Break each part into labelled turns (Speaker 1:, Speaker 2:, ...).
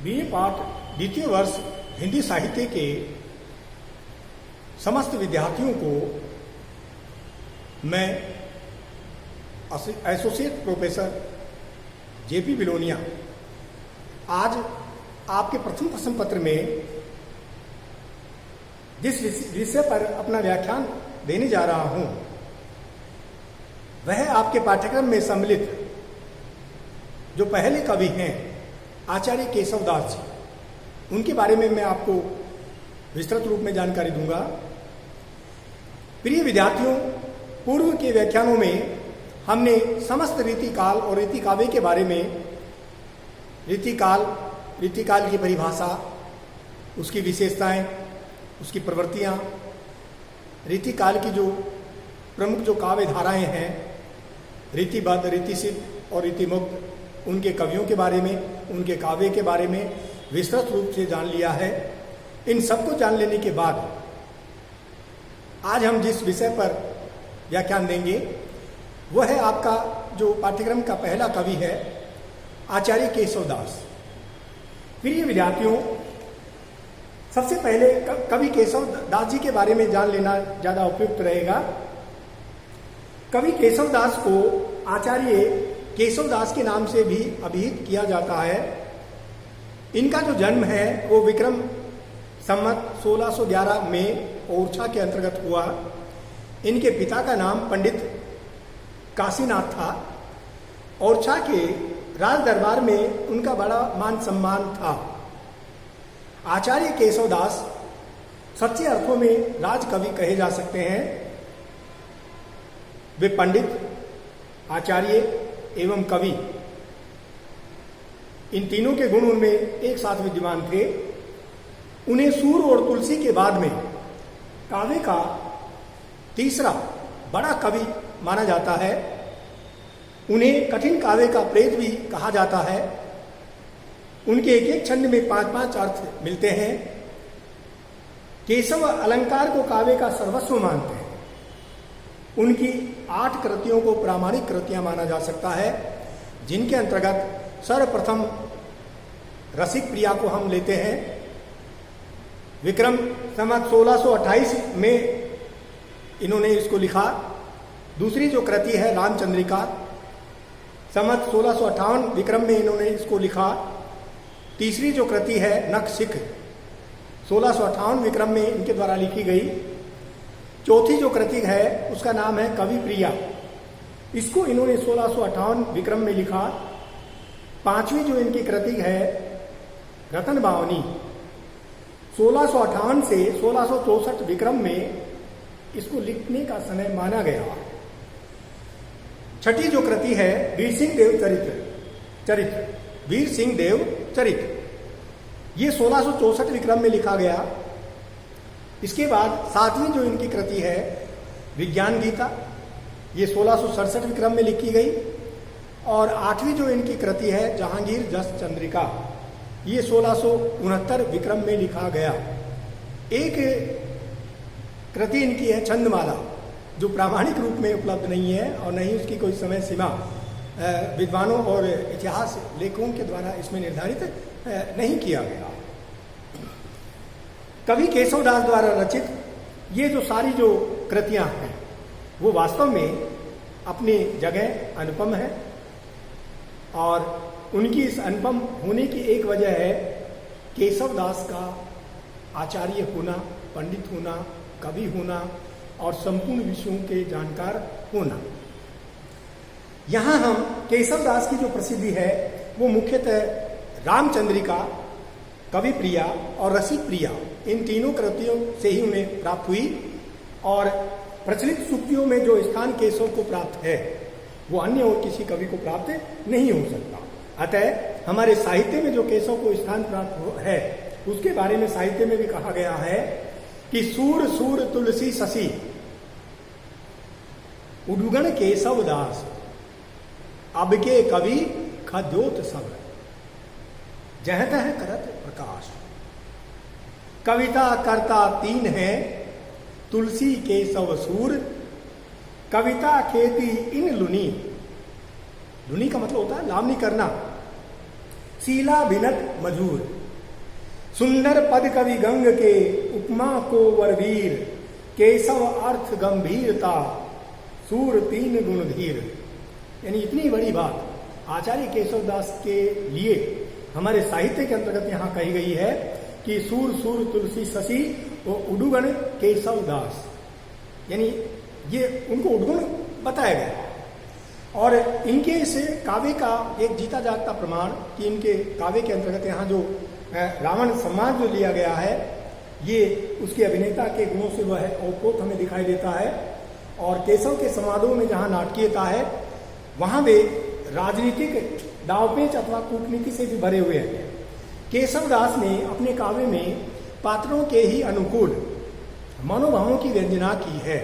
Speaker 1: BA पाठ द्वितीय वर्ष हिंदी साहित्य के समस्त विद्यार्थियों को मैं एसोसिएट प्रोफेसर जेपी बिलोनिया आज आपके प्रथम प्रश्न पत्र में जिस विषय पर अपना व्याख्यान देने जा रहा हूं वह आपके पाठ्यक्रम में सम्मिलित जो पहले कवि हैं आचार्य केशवदास जी, उनके बारे में मैं आपको विस्तृत रूप में जानकारी दूंगा। प्रिय विद्यार्थियों, पूर्व के व्याख्यानों में हमने समस्त रीतिकाल और रीतिकाव्य के बारे में रीतिकाल की परिभाषा, उसकी विशेषताएं, उसकी प्रवृत्तियां, रीतिकाल की जो प्रमुख जो काव्य धाराएं हैं, रीतिबद्ध, रीतिसिद्ध और रीतिमुक्त, उनके कवियों के बारे में, उनके काव्य के बारे में विस्तृत रूप से जान लिया है। इन सबको जान लेने के बाद आज हम जिस विषय पर व्याख्यान देंगे वह है आपका जो पाठ्यक्रम का पहला कवि है आचार्य केशवदास। प्रिय विद्यार्थियों, सबसे पहले कवि केशवदास जी के बारे में जान लेना ज्यादा उपयुक्त रहेगा। कवि केशवदास को आचार्य केशवदास के नाम से भी अभिहित किया जाता है। इनका जो जन्म है वो विक्रम संवत 1611 में ओरछा के अंतर्गत हुआ। इनके पिता का नाम पंडित काशीनाथ था। ओरछा के राज दरबार में उनका बड़ा मान सम्मान था। आचार्य केशवदास सच्चे अर्थों में राजकवि कहे जा सकते हैं। वे पंडित, आचार्य एवं कवि, इन तीनों के गुण उनमें एक साथ विद्यमान थे। उन्हें सूर और तुलसी के बाद में काव्य का तीसरा बड़ा कवि माना जाता है। उन्हें कठिन काव्य का प्रेत भी कहा जाता है। उनके एक एक छंद में 5-5 अर्थ मिलते हैं। केशव अलंकार को काव्य का सर्वस्व मानते हैं। उनकी 8 कृतियों को प्रामाणिक कृतियां माना जा सकता है, जिनके अंतर्गत सर्वप्रथम रसिक प्रिया को हम लेते हैं। विक्रम संवत 1628 में इन्होंने इसको लिखा। दूसरी जो कृति है रामचंद्रिका, संवत 1658 विक्रम में इन्होंने इसको लिखा। तीसरी जो कृति है नखशिख 1658 विक्रम में इनके द्वारा लिखी गई। चौथी जो कृति है उसका नाम है कवि प्रिया, इसको इन्होंने 1658 विक्रम में लिखा। पांचवी जो इनकी कृति है रतन बावनी 1658 से 1664 विक्रम में इसको लिखने का समय माना गया। छठी जो कृति है वीर सिंह देव चरित्र, ये 1664 विक्रम में लिखा गया। इसके बाद सातवीं जो इनकी कृति है विज्ञान गीता, ये 1667 विक्रम में लिखी गई। और आठवीं जो इनकी कृति है जहांगीर जस चंद्रिका, ये 1669 विक्रम में लिखा गया। एक कृति इनकी है छंदमाला, जो प्रामाणिक रूप में उपलब्ध नहीं है और नहीं उसकी कोई समय सीमा विद्वानों और इतिहास लेखकों के द्वारा इसमें निर्धारित नहीं किया गया। कवि केशवदास द्वारा रचित ये जो सारी जो कृतियां हैं वो वास्तव में अपनी जगह अनुपम है। और उनकी इस अनुपम होने की एक वजह है केशवदास का आचार्य होना, पंडित होना, कवि होना और संपूर्ण विषयों के जानकार होना। यहां हम केशवदास की जो प्रसिद्धि है वो मुख्यतः रामचंद्रिका, कवि प्रिया और रसिक प्रिया, इन तीनों कृतियों से ही उन्हें प्राप्त हुई। और प्रचलित सूक्तियों में जो स्थान केशव को प्राप्त है वो अन्य और किसी कवि को प्राप्त नहीं हो सकता। अतः हमारे साहित्य में जो केशव को स्थान प्राप्त है उसके बारे में साहित्य में भी कहा गया है कि सूर सूर तुलसी शशि उद्गण केशवदास, अब के कवि खद्योत सब, जह तह करत प्रकाश। कविता करता 3 है तुलसी केशव सूर, कविता खेती इन लुनी। लुनी का मतलब होता है लावनी करना। शीला भिनत मधुर, सुंदर पद कवि गंग के उपमा को वरवीर, केशव अर्थ गंभीरता सूर तीन गुण धीर। यानी इतनी बड़ी बात आचार्य केशव दास के लिए हमारे साहित्य के अंतर्गत यहाँ कही गई है कि सूर सूर तुलसी शशि वो उडुगण केशव दास, यानी ये उनको उडगुण बताया गया। और इनके इस काव्य का एक जीता जागता प्रमाण कि इनके काव्य के अंतर्गत यहाँ जो रावण संवाद जो लिया गया है, ये उसके अभिनेता के गुणों से वह ओतप्रोत हमें दिखाई देता है। और केशव के संवादों में जहाँ नाटकीयता है, वहाँ वे राजनीतिक दावपेच अथवा कूटनीति से भी भरे हुए हैं। केशव दास ने अपने काव्य में पात्रों के ही अनुकूल मनोभावों की व्यंजना की है।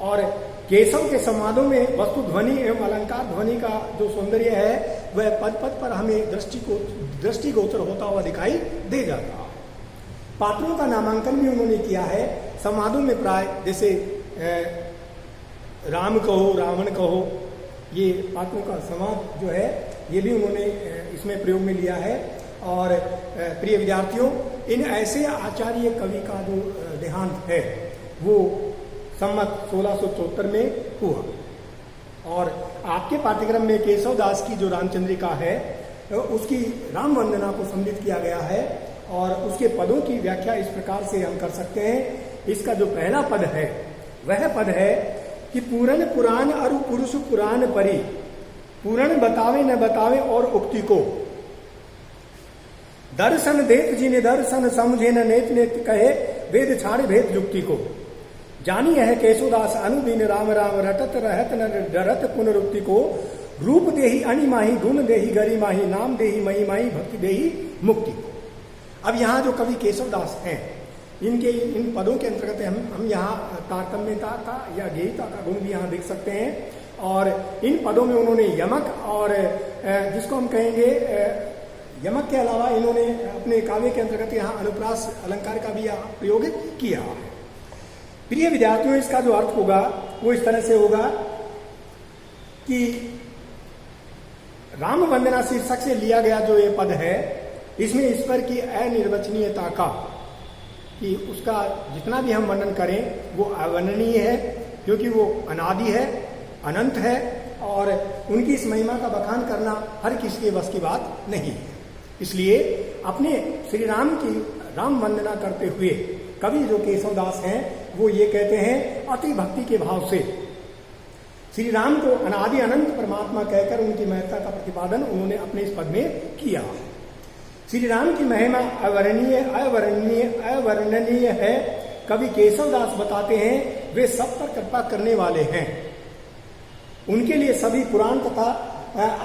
Speaker 1: और केशव के संवादों में वस्तु ध्वनि एवं अलंकार ध्वनि का जो सौंदर्य है वह पद पद पर हमें दृष्टिगोचर होता हुआ दिखाई दे जाता है। पात्रों का नामांकन भी उन्होंने किया है संवादों में, प्राय जैसे राम कहो रावण कहो, ये पात्रों का संवाद जो है ये भी उन्होंने इसमें प्रयोग में लिया है। और प्रिय विद्यार्थियों, इन ऐसे आचार्य कवि का जो देहांत है वो संमत 1674 में हुआ। और आपके पाठ्यक्रम में केशव दास की जो रामचंद्रिका है उसकी राम वंदना को सम्मिलित किया गया है। और उसके पदों की व्याख्या इस प्रकार से हम कर सकते हैं। इसका जो पहला पद है वह पद है कि पूरन पुराण अरु पुरुष पुराण परी, पूरन बतावे न बतावे और उक्ति को, दर्शन देत जिने दर्शन समझे न नेत नेत कहे, वेद छाड़ भेद युक्ति को। जानी है केशवदास अनुदीन राम राम रटत रहत न डरत पुनरुक्ति को, रूप देही अणिमाही गुण देही गरिमाही, नाम देही महिमाही भक्ति देही मुक्ति को। अब यहाँ जो कवि केशवदास हैं, इनके इन पदों के अंतर्गत हम यहाँ तारतम्यता का या गेयता का गुण भी यहाँ देख सकते हैं। और इन पदों में उन्होंने यमक और जिसको हम कहेंगे यमक के अलावा इन्होंने अपने काव्य के अंतर्गत यहाँ अनुप्रास अलंकार का भी यहाँ प्रयोग किया है। प्रिय विद्यार्थियों, इसका जो अर्थ होगा वो इस तरह से होगा कि राम वंदना शीर्षक से लिया गया जो ये पद है, इसमें ईश्वर की अनिर्वचनीयता का, कि उसका जितना भी हम वर्णन करें वो अवर्णनीय है, क्योंकि वो अनादि है, अनंत है। और उनकी इस महिमा का बखान करना हर किसी के बस की बात नहीं है। इसलिए अपने श्री राम की राम वंदना करते हुए कवि जो केशवदास हैं वो ये कहते हैं, अति भक्ति के भाव से श्री राम को अनादि अनंत परमात्मा कहकर उनकी महत्ता का प्रतिपादन उन्होंने अपने इस पद में किया। श्री राम की महिमा अवर्णनीय अवर्णनीय अवर्णनीय है। कवि केशवदास बताते हैं वे सब पर कृपा करने वाले हैं। उनके लिए सभी पुराण तथा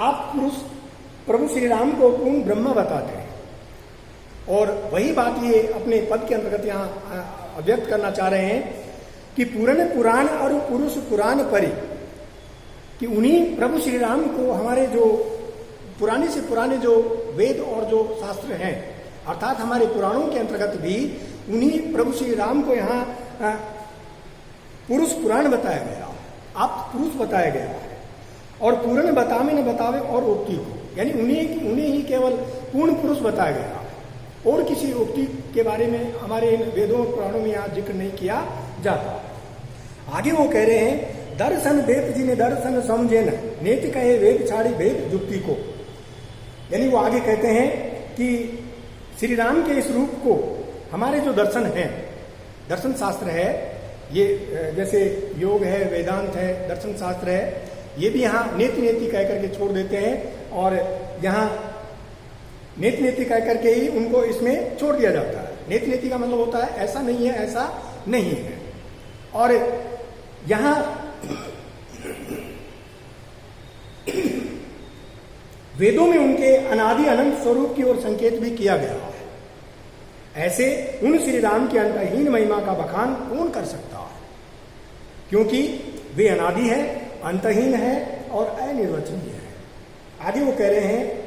Speaker 1: आप पुरुष प्रभु श्री राम को पूर्ण ब्रह्म बताते हैं। और वही बात ये अपने पद के अंतर्गत यहाँ अव्यक्त करना चाह रहे हैं कि पूर्ण पुराण और पुरुष पुराण परि, कि उन्हीं प्रभु श्री राम को हमारे जो पुराने से पुराने जो वेद और जो शास्त्र हैं, अर्थात हमारे पुराणों के अंतर्गत भी उन्हीं प्रभु श्री राम को यहाँ पुरुष पुराण बताया गया, आप पुरुष बताया गया है। और पूर्ण बतावे न बतावे और उक्ति को, यानी उन्हें ही केवल पूर्ण पुरुष बताया गया है। और किसी उक्ति के बारे में हमारे इन वेदों और पुराणों में यहाँ जिक्र नहीं किया जाता। आगे वो कह रहे हैं, दर्शन देत जिन्हें दर्शन समझे न नेति कहे वेद छाड़ी भेद युक्ति को। यानी वो आगे कहते हैं कि श्री राम के इस रूप को हमारे जो दर्शन हैं, दर्शन शास्त्र है, ये जैसे योग है, वेदांत है, दर्शन शास्त्र है, ये भी यहाँ नेति नेति कह करके छोड़ देते हैं। और यहाँ नेति नेति कह करके ही उनको इसमें छोड़ दिया जाता है। नेति नेति का मतलब होता है ऐसा नहीं है, ऐसा नहीं है। और यहाँ वेदों में उनके अनादि अनंत स्वरूप की ओर संकेत भी किया गया है। ऐसे उन श्री राम की अंतहीन महिमा का बखान कौन कर सकता है, क्योंकि वे अनादि है, अंतहीन है और अनिर्वचनीय है। आगे वो कह रहे हैं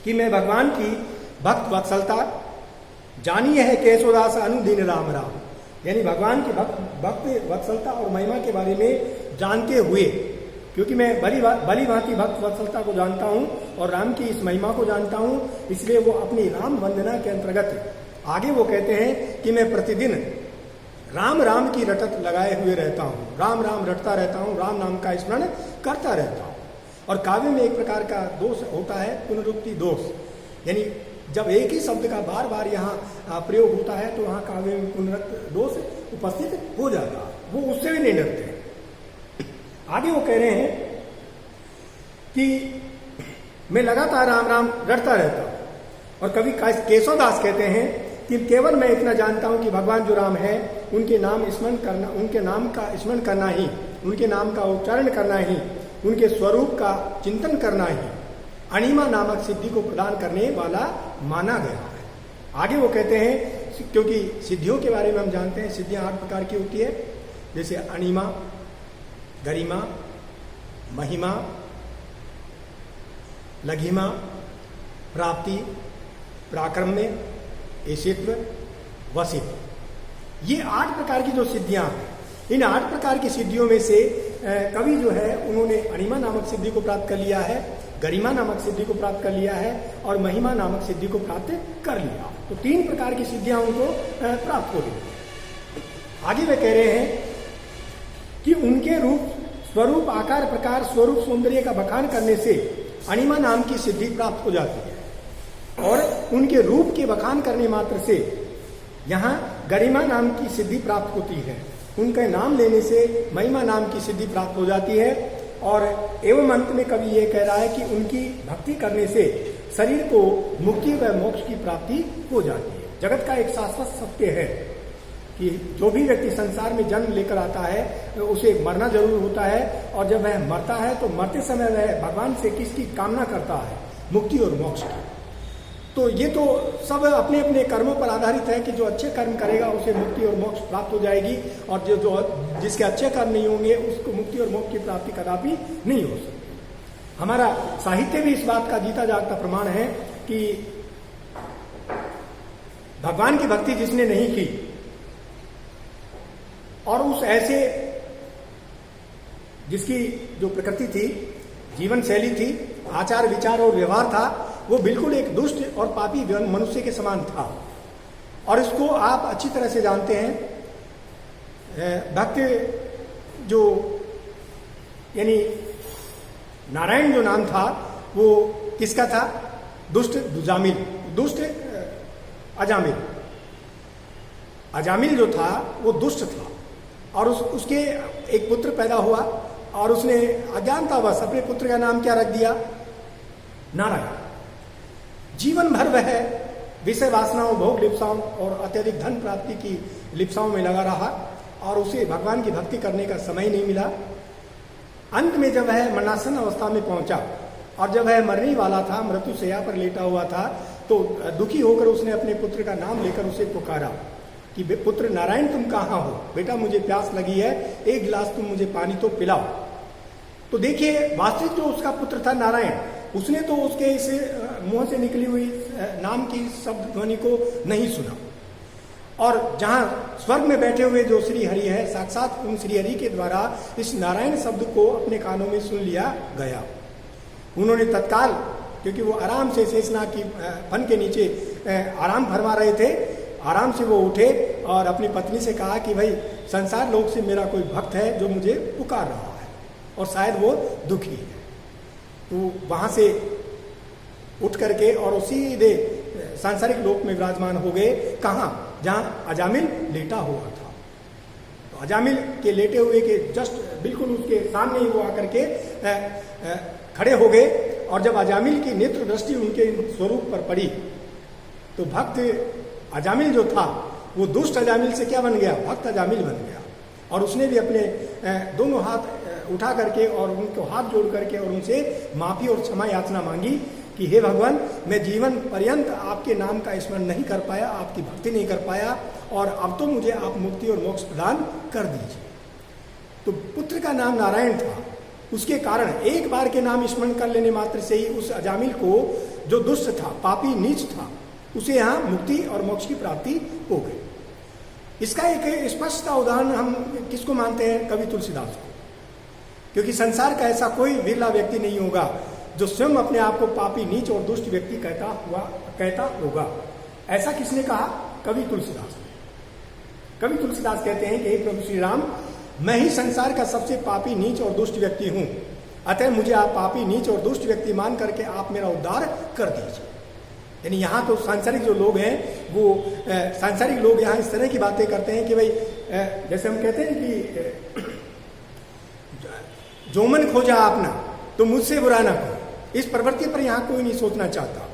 Speaker 1: कि मैं भगवान की भक्त वत्सलता जानी है केशवदास अनुदीन राम राम, यानी भगवान की भक्त वत्सलता और महिमा के बारे में जानते हुए क्योंकि मैं भली भांति भक्त वत्सलता को जानता हूं और राम की इस महिमा को जानता हूं, इसलिए वो अपनी राम वंदना के अंतर्गत आगे वो कहते हैं कि मैं प्रतिदिन राम राम की रटत लगाए हुए रहता हूं, राम राम रटता रहता हूं, राम नाम का स्मरण करता रहता हूं। और काव्य में एक प्रकार का दोष होता है, पुनरुक्ति दोष, यानी जब एक ही शब्द का बार बार यहाँ प्रयोग होता है तो वहां काव्य में पुनरुक्ति दोष उपस्थित हो जाता है, वो उससे भी नहीं डरते। आगे वो कह रहे हैं कि मैं लगातार राम राम रटता रहता हूं। और कवि केशव दास कहते हैं कि केवल मैं इतना जानता हूं कि भगवान जो राम है उनके नाम स्मरण करना, उनके नाम का स्मरण करना ही, उनके नाम का उच्चारण करना ही, उनके स्वरूप का चिंतन करना ही अणिमा नामक सिद्धि को प्रदान करने वाला माना गया है। आगे वो कहते हैं, क्योंकि सिद्धियों के बारे में हम जानते हैं, सिद्धियां 8 प्रकार की होती है, जैसे अणिमा, गरिमा, महिमा, लघिमा, प्राप्ति, प्राक्रम्य, ऐसित्व, वसित्व। ये 8 प्रकार की जो सिद्धियां हैं, इन 8 प्रकार की सिद्धियों में से कवि जो है उन्होंने अणिमा नामक सिद्धि को प्राप्त कर लिया है, गरिमा नामक सिद्धि को प्राप्त कर लिया है और महिमा नामक सिद्धि को प्राप्त कर लिया। तो 3 प्रकार की सिद्धियां उनको प्राप्त हो गई। आगे वे कह रहे हैं कि उनके रूप, स्वरूप, आकार, प्रकार, स्वरूप, सौंदर्य का बखान करने से अणिमा नाम की सिद्धि प्राप्त हो जाती है और उनके रूप के बखान करने मात्र से यहाँ गरिमा नाम की सिद्धि प्राप्त होती है। उनके नाम लेने से महिमा नाम की सिद्धि प्राप्त हो जाती है। और एवं अंत में कवि ये कह रहा है कि उनकी भक्ति करने से शरीर को मुक्ति व मोक्ष की प्राप्ति हो जाती है। जगत का एक शाश्वत सत्य है कि जो भी व्यक्ति संसार में जन्म लेकर आता है तो उसे मरना जरूर होता है, और जब वह मरता है तो मरते समय वह भगवान से किसकी कामना करता है? मुक्ति और मोक्ष की। तो ये तो सब अपने अपने कर्मों पर आधारित है कि जो अच्छे कर्म करेगा उसे मुक्ति और मोक्ष प्राप्त हो जाएगी, और जो जिसके अच्छे कर्म नहीं होंगे उसको मुक्ति और मोक्ष की प्राप्ति कदापि नहीं हो सकती। हमारा साहित्य भी इस बात का जीता जागता प्रमाण है कि भगवान की भक्ति जिसने नहीं की और उस ऐसे जिसकी जो प्रकृति थी, जीवन शैली थी, आचार विचार और व्यवहार था, वो बिल्कुल एक दुष्ट और पापी मनुष्य के समान था। और इसको आप अच्छी तरह से जानते हैं। भक्त जो यानी नारायण जो नाम था वो किसका था? दुष्ट दुजामिल, दुष्ट अजामिल। अजामिल जो था वो दुष्ट था और उसके एक पुत्र पैदा हुआ और उसने अज्ञानतावश अपने पुत्र का नाम क्या रख दिया? नारायण। जीवन भर वह विषय वासनाओं, भोग लिप्साओं और अत्यधिक धन प्राप्ति की लिप्साओं में लगा रहा और उसे भगवान की भक्ति करने का समय नहीं मिला। अंत में जब वह मरणासन अवस्था में पहुंचा और जब वह मरने वाला था, मृत्युशैया पर लेटा हुआ था, तो दुखी होकर उसने अपने पुत्र का नाम लेकर उसे पुकारा कि पुत्र नारायण तुम कहाँ हो? बेटा मुझे प्यास लगी है, एक गिलास तुम मुझे पानी तो पिलाओ। तो देखिए, वास्तविक जो उसका पुत्र था नारायण, उसने तो उसके इस मुंह से निकली हुई नाम की शब्द ध्वनि को नहीं सुना। और जहां स्वर्ग में बैठे हुए जो श्री हरि है, साक्षात उन श्री हरि के द्वारा इस नारायण शब्द को अपने कानों में सुन लिया गया। उन्होंने तत्काल, क्योंकि वो आराम से शेषनाग की फन के नीचे आराम फरमा रहे थे, आराम से वो उठे और अपनी पत्नी से कहा कि भाई संसार लोक से मेरा कोई भक्त है जो मुझे पुकार रहा है और शायद वो दुखी है। तो वहां से उठ करके और सीधे सांसारिक लोक में विराजमान हो गए। कहाँ? जहां अजामिल लेटा हुआ था। तो अजामिल के लेटे हुए के जस्ट बिल्कुल उसके सामने ही वो आकर के खड़े हो गए। और जब अजामिल की नेत्र दृष्टि उनके स्वरूप पर पड़ी तो भक्त अजामिल जो था वो दुष्ट अजामिल से क्या बन गया? भक्त अजामिल बन गया। और उसने भी अपने दोनों हाथ उठा करके और उनको हाथ जोड़ करके और उनसे माफी और क्षमा याचना मांगी कि हे भगवान, मैं जीवन पर्यंत आपके नाम का स्मरण नहीं कर पाया, आपकी भक्ति नहीं कर पाया, और अब तो मुझे आप मुक्ति और मोक्ष प्रदान कर दीजिए। तो पुत्र का नाम नारायण था, उसके कारण एक बार के नाम स्मरण कर लेने मात्र से ही उस अजामिल को, जो दुष्ट था, पापी, नीच था, उसे यहाँ मुक्ति और मोक्ष की प्राप्ति हो गई। इसका एक स्पष्ट उदाहरण हम किसको मानते हैं? कवि तुलसीदास को। क्योंकि संसार का ऐसा कोई विरला व्यक्ति नहीं होगा जो स्वयं अपने आप को पापी, नीच और दुष्ट व्यक्ति कहता होगा। ऐसा किसने कहा? कवि तुलसीदास ने। कवि तुलसीदास कहते हैं कि हे प्रभु श्री राम, मैं ही संसार का सबसे पापी, नीच और दुष्ट व्यक्ति हूं, अतः मुझे आप पापी, नीच और दुष्ट व्यक्ति मान करके आप मेरा उद्धार कर दीजिए। यानी यहाँ तो सांसारिक जो लोग हैं वो सांसारिक लोग यहाँ इस तरह की बातें करते हैं कि भाई जैसे हम कहते हैं कि जो मन खोजा आपना तो मुझसे बुरा ना करो। इस प्रवृत्ति पर यहाँ कोई नहीं सोचना चाहता।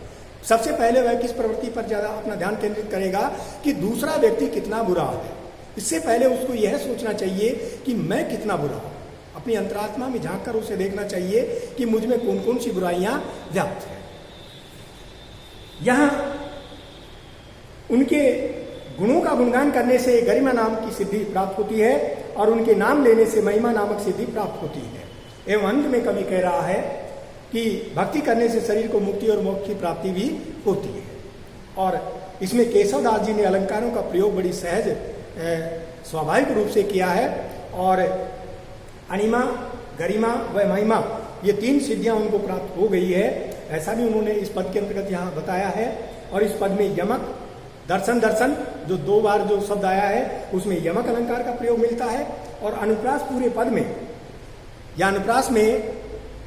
Speaker 1: सबसे पहले वह किस प्रवृत्ति पर ज्यादा अपना ध्यान केंद्रित करेगा कि दूसरा व्यक्ति कितना बुरा है। इससे पहले उसको यह सोचना चाहिए कि मैं कितना बुरा हूं। अपनी अंतरात्मा में झांक कर उसे देखना चाहिए कि मुझ में कौन कौन सी बुराइयां व्याप्त है। यहां उनके गुणों का गुणगान करने से गरिमा नाम की सिद्धि प्राप्त होती है और उनके नाम लेने से महिमा नामक सिद्धि प्राप्त होती है। एवं अंत में कवि कह रहा है कि भक्ति करने से शरीर को मुक्ति और मोक्ष की प्राप्ति भी होती है। और इसमें केशवदास जी ने अलंकारों का प्रयोग बड़ी सहज स्वाभाविक रूप से किया है और अणिमा, गरिमा व महिमा ये तीन सिद्धियां उनको प्राप्त हो गई है, ऐसा भी उन्होंने इस पद के अंतर्गत यहाँ बताया है। और इस पद में यमक, दर्शन, दर्शन जो 2 बार जो शब्द आया है उसमें यमक अलंकार का प्रयोग मिलता है। और अनुप्रास पूरे पद में, या अनुप्रास में,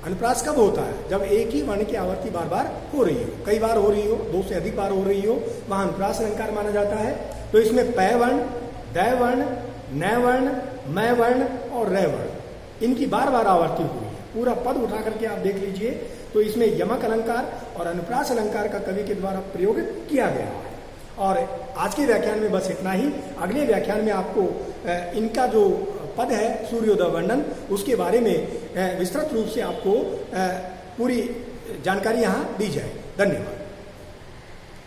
Speaker 1: अनुप्रास कब होता है? जब एक ही वर्ण की आवर्ती बार बार हो रही हो, कई बार हो रही हो, 2 से अधिक बार हो रही हो, वहां अनुप्रास अलंकार माना जाता है। तो इसमें पै वर्ण, दै वर्ण, नय वर्ण, मैं वर्ण और रे वर्ण, इनकी बार बार आवर्ती हुई है। पूरा पद उठा करके आप देख लीजिए तो इसमें यमक अलंकार और अनुप्रास अलंकार का कवि के द्वारा प्रयोग किया गया है। और आज के व्याख्यान में बस इतना ही। अगले व्याख्यान में आपको इनका जो पद है सूर्योदय वर्णन, उसके बारे में विस्तृत रूप से आपको पूरी जानकारी यहाँ दी जाए। धन्यवाद।